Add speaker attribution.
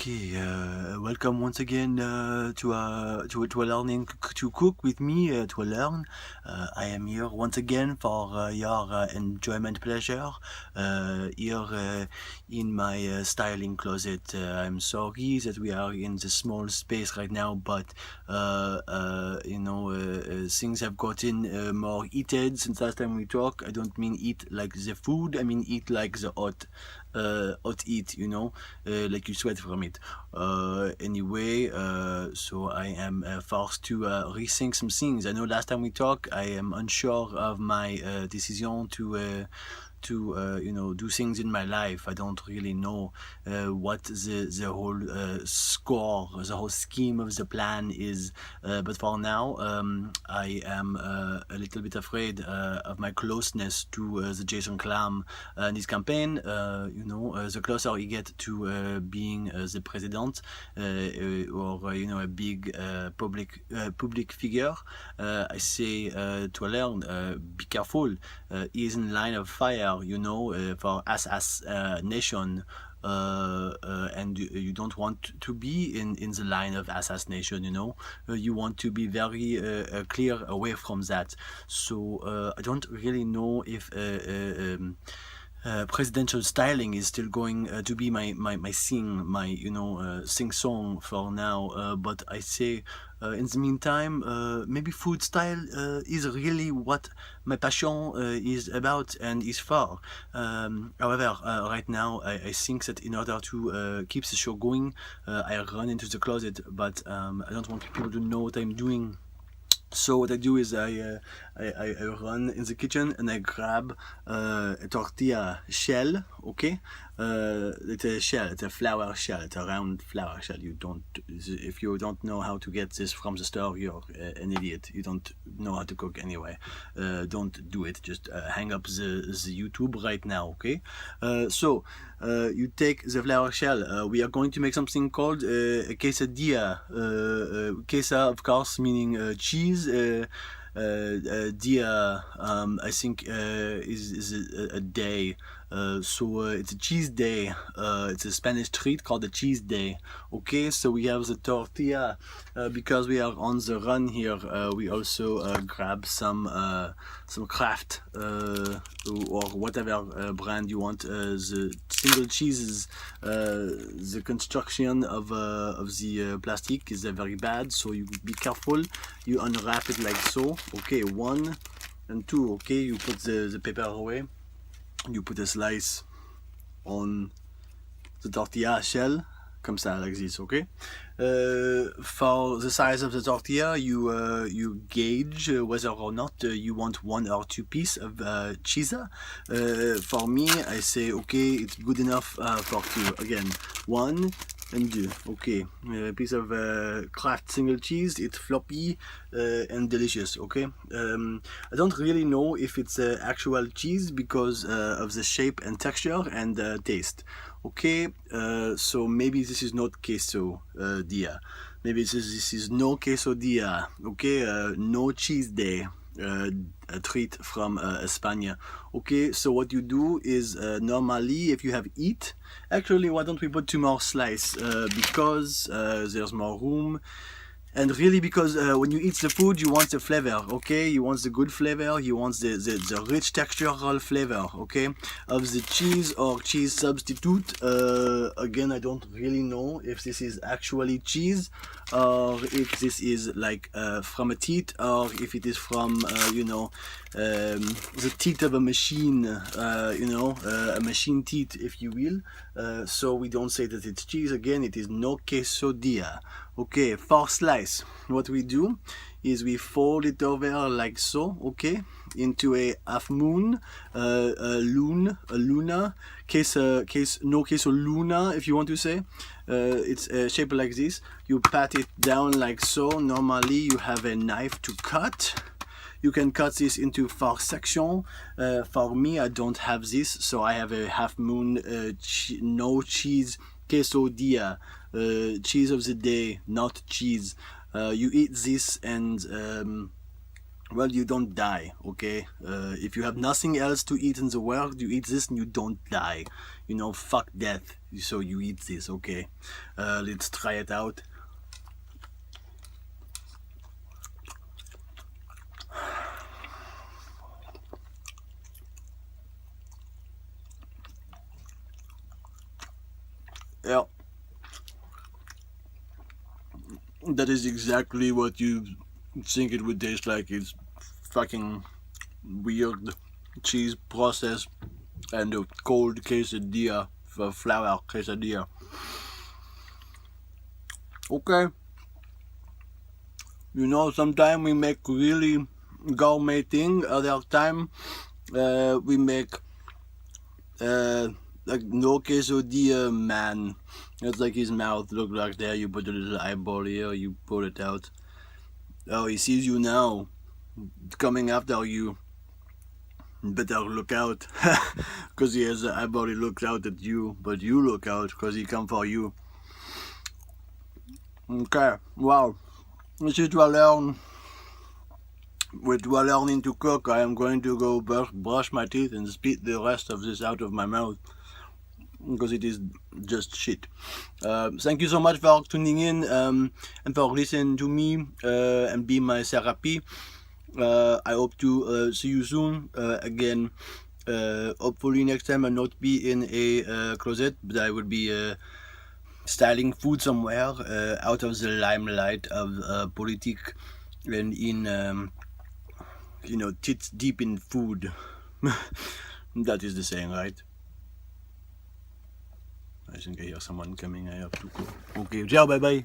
Speaker 1: Okay, welcome once again to a learning to cook with me to learn. I am here once again for your enjoyment pleasure here in my styling closet. I'm sorry that we are in the small space right now, but things have gotten more heated since last time we talked. I don't mean eat like the food, I mean eat like the hot eat, like you sweat from it. Anyway, so I am forced to rethink some things. I know last time we talked, I am unsure of my decision to do things in my life. I don't really know what the whole score, the whole scheme of the plan is. But for now, I am a little bit afraid of my closeness to the Jason Clam and his campaign. The closer he get to being the president or a big public figure, I say to learn, be careful. He is in line of fire, for us as a nation. And you don't want to be in the line of assassination. You want to be very clear away from that. So I don't really know if presidential styling is still going to be my sing, sing song for now, but I say in the meantime, maybe food style is really what my passion is about and is for. However, right now I think that in order to keep the show going, I run into the closet, but I don't want people to know what I'm doing. So what I do is I run in the kitchen and I grab a tortilla shell, okay? It's a shell, it's a flour shell, it's a round flour shell. If you don't know how to get this from the store, you're an idiot. You don't know how to cook anyway. Don't do it. Just hang up the YouTube right now, okay? So you take the flour shell. We are going to make something called a quesadilla. Queso, of course, meaning cheese. Dia, I think, is a day. So it's a cheese day. It's a Spanish treat called the cheese day. Okay, so we have the tortilla. Because we are on the run here, we also grab some Kraft or whatever brand you want. The single cheeses, the construction of the plastic is very bad, so you be careful. You unwrap it like so. Okay, 1 and 2. Okay, you put the paper away. You put a slice on the tortilla shell, comme ça, like this, okay? For the size of the tortilla, you gauge whether or not you want 1 or 2 pieces of cheese. For me, I say, okay, it's good enough for 2. Again, 1 and 2. Okay, a piece of Kraft single cheese. It's floppy and delicious. Okay, I don't really know if it's actual cheese because of the shape and texture and taste. Okay, so maybe this is not queso dia. Maybe this is no quesadilla. Okay, no cheese day. A treat from España. Okay, so what you do is normally if you have eat, actually why don't we put 2 more slices because there's more room. And really because when you eat the food, you want the flavor, okay? You want the good flavor, you want the rich textural flavor, okay? Of the cheese or cheese substitute. Again, I don't really know if this is actually cheese or if this is like from a teat or if it is from, the teat of a machine, a machine teat, if you will. So we don't say that it's cheese. Again, it is no quesadilla. Okay, 4 slice. What we do is we fold it over like so, okay, into a half moon, a luna, no queso luna, if you want to say. It's shaped like this. You pat it down like so. Normally you have a knife to cut. You can cut this into 4 sections. For me, I don't have this, so I have a half moon, no cheese quesadilla. Cheese of the day, not cheese. You eat this and well, you don't die, okay? If you have nothing else to eat in the world, you eat this and you don't die. You know, fuck death. So you eat this, okay? Let's try it out. Yeah. That is exactly what you think it would taste like. It's fucking weird cheese process and a cold quesadilla, flour quesadilla. Okay. You know, sometimes we make really gourmet thing. Other time we make like no quesadilla man. It's like his mouth look like there. You put a little eyeball here. You pull it out. Oh, he sees you now. Coming after you. Better look out. Because he has the eyeball, he looks out at you. But you look out because he come for you. Okay, wow. This is to learn. With learning to cook, I am going to go brush my teeth and spit the rest of this out of my mouth. Because it is just shit. Thank you so much for tuning in and for listening to me and be my therapy. I hope to see you soon again. Hopefully next time I'll not be in a closet, but I will be styling food somewhere out of the limelight of politics and in you know, tits deep in food. That is the saying, right? I think I hear someone coming. I have to go. Okay, ciao, bye bye.